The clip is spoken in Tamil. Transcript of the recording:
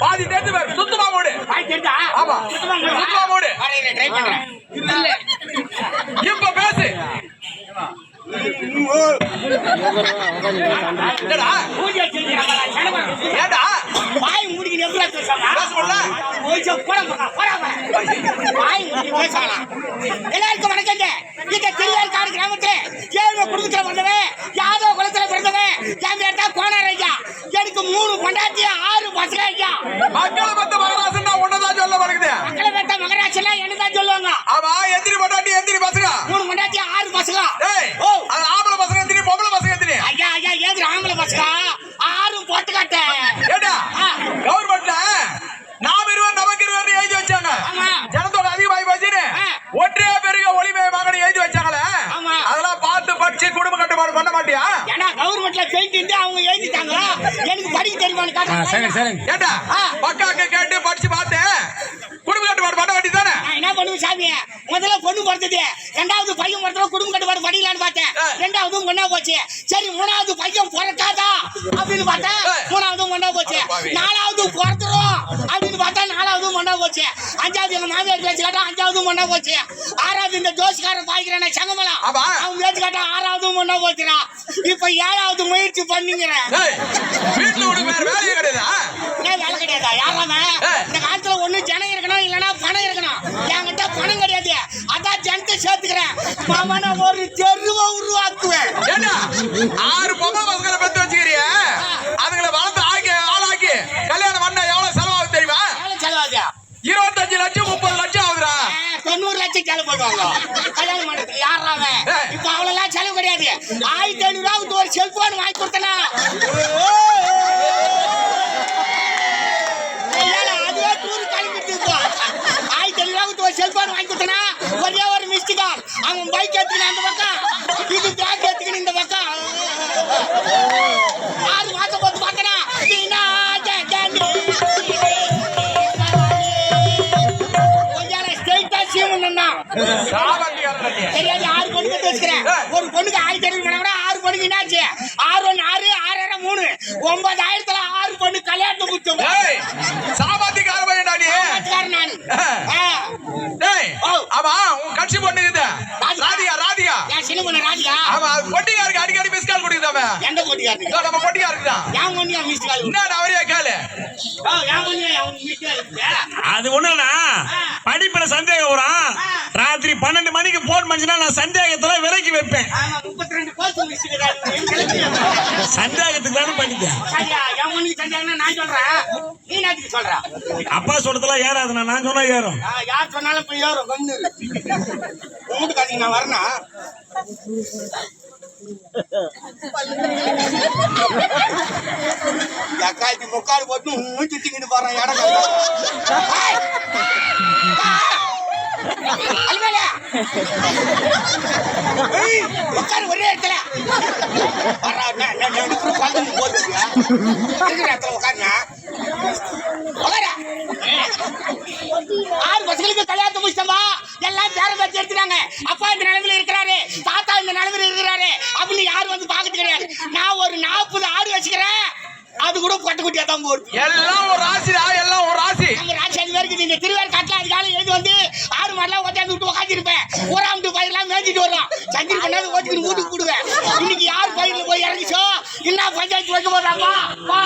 பாதி தேர்ந்து சுத்தமா மூடு. ஆமா சுத்தமா மூடு. இப்ப பேசு. வாய் முடிக்க எல்லாருக்கும் வணக்கங்க. இந்த திருவேற்காடு கிராமத்துல கேள்வி குடும்பத்துல வந்தவன் யாதவ குலத்துல பிறந்தவன் என் பேர் தான் கோனார் ஐயா. எனக்கு 3 பொண்டாட்டி 6 பசங்க ஐயா. மக்களை பத்த மகராசன் ஒன்னதான் சொல்ல வருது. மக்களை பத்த மகராசன் என்னதான் சொல்லுவாங்க. ஆமா எந்திரி பொண்டாட்டி எந்திரி பசங்க 3 பொண்டாட்டி 6 பசங்க. அது ஆம்பளை பசங்க எந்திரி பொம்பளை பசங்க எந்திரி. ஐயா ஐயா ஏது ஆம்பளை பசங்க 6 போட்டு காட்ட. ஏடா கவர்மெண்ட்ல நாம் இருவர் நமக்கு இருவர் எழுதி வச்சாங்க. ஜனத்தோட அதிகமாகி போச்சுன்னு ஒற்றே பெருக ஒளிமை மகனை எழுதி வச்சாங்களே. அதெல்லாம் பார்த்து படிச்சு குடும்ப கட்டுப்பாடு பண்ண மாட்டியா? ஏன்னா கவர்மெண்ட்ல பெயிண்ட் அவங்க எழுதிட்டாங்க. எனக்கு படிக்க தெரியுமான்னு கேட்டா ஏடா பக்காக்கு கேட்டு படிச்சு பார்த்தேன் குடும்ப கட்டுப்பாடு பண்ண மாட்டி தானே. என்ன பண்ணுவேன் சாமி? முதல்ல பொண்ணு பிறந்தது, 2வது பையன் பிறந்த குடும்ப கட்டுப்பாடு படிக்கலான்னு பார்த்தேன். 2வதும் ஒண்ணா போச்சு. சரி 3வது பையன் பிறக்காதா அப்படின்னு பார்த்தேன். 3வதும் ஒண்ணா போச்சு. 4வது பிறந்துரும் அப்படின்னு பார்த்தா 4வதும் ஒண்ணா போச்சு. 5வது எங்க மாமியார் பேச்சு கேட்டா 5வதும் ஒண்ணா போச்சு. 6வது இந்த ஜோசிக்காரன் பாய்க்கிறேன் சங்கமலம் அவன் பேச்சு கேட்டா 6வதும் ஒண்ணா போச்சுடா. இப்ப 7வது முயற்சி பண்ணிக்கிறேன். வேலை கிடையாதா? யாராம இந்த காலத்துல ஒண்ணு ஜனம் இருக்கணும் இல்லன்னா பணம் இருக்கணும். என்கிட்ட பணம் கிடையாது. அதான் ஜனத்தை சேர்த்துக்கிறேன். மாமன ஒரு தெருவை உருவாக்குவேன். 6 பொம்பளை பசங்களை பெத்து வச்சுக்கிறிய அதுங்களை வளர்த்து ஆளாக்கி கல்யாணம் பண்ண எவ்வளவு செலவாகும் தெரியுமா? எவ்வளவு செலவாகுது? 25 லட்சம் 30 லட்சம் ஆகுதுடா. 90 லட்சம் செலவு பண்ணுவாங்க கல்யாணம் பண்றதுக்கு. யாராம இப்ப அவ்வளவு செலவு கிடையாது. 1500 ரூபாய்க்கு ஒரு செல்போன் வாங்கி கொடுத்தனா அதுவே டூர் கிளம்பிட்டு இருக்கோம். 1500 ரூபாய்க்கு ஒரு செல்போன் வாங்கி கொடுத்தனா ஒரே ஒரு மிஸ்டு கால். அவன் பைக் எடுத்துக்கணும் அந்த பக்கம், இது பேக் எடுத்துக்கணும் இந்த பக்கம். 6 மாசம் போட்டு பார்த்தனா தெரியாது. 6 பொண்ணு கட்டு வச்சுக்கிறேன். ஒரு பொண்ணுக்கு 1500 6 பொண்ணுக்கு என்னாச்சு? 6 1 6 6 3 9000த்துல 6 பொண்ணு கல்யாணத்தை முடிச்சோம். சாபாத்திக்கார நானு ஆமா உன் கட்சி பொண்ணுக்குது ராதிகா என் சின்ன பொண்ணு ராதிகா. ஆமா பொட்டிக்காருக்கு அடிக்கடி மிஸ் கால் கொடுக்குதாமே. எந்த பொட்டிக்காருக்கு? நம்ம பொட்டிக்காருக்கு தான். என் பொண்ணு மிஸ் கால் என்ன அவரே கேளு. அது ஒண்ணுனா படிப்புல சந்தேகம் வரும். ராத்திரி 12 மணிக்கு போன் பண்ணினா நான் சந்தேகத்துல விலைக்கு வைப்பேன். 32 போஸ்ட் மிஸ் சந்தேகத்துக்கு தானே பண்ணிட்டேன். என் பொண்ணுக்கு சந்தேகம்னா நான் சொல்றேன், நீ நாட்டுக்கு சொல்ற. அப்பா சொல்றதுலாம் ஏறாதுண்ணா, நான் சொன்னா ஏறும். யார் சொன்னாலும் போய் ஏறும். கண்ணு உங்கள்கிட்ட காட்டி நான் வரணும். காய்ச்சி முக்காடு போட்டு மூச்சுட்டிக்கிட்டு போறேன். இடம் உட்காரு ஒரே இடத்துல உட்காருங்க. 6 பசங்களுக்கு கல்யாணத்தை முடிச்சிட்டோம்பா. எல்லாம் பேரம் பேச்சு எடுத்துட்டாங்க. அப்பா இந்த நிலைமையில இருக்கிறாரு, தாத்தா இந்த நிலைமையில இருக்கிறாரு அப்படின்னு யாரும் வந்து பாக்கிறது கிடையாது. நான் ஒரு 40 ஆடு வச்சுக்கிறேன். அது கூட பட்டுக்குட்டியா தான் போகுது. எல்லாம் ஒரு ராசிடா, எல்லாம் ஒரு ராசி. நம்ம ராசி அது வரைக்கும் இந்த திருவேற்காட்டுல அதுக்கால எழுதி வந்து 6 மாடலாம் ஒட்டாந்து விட்டு உட்காந்துருப்பேன். 1ஆம் பயிரெல்லாம் மேய்ச்சிட்டு வர்றோம் சந்திரி பண்ணாது ஓட்டிக்கிட்டு வீட்டுக்கு கூடுவேன் இன்னைக்கு யார் பயிரில் போய் இறங்கிச்சோ என்ன பஞ்சாயத்து வைக்க போறாப்பா வா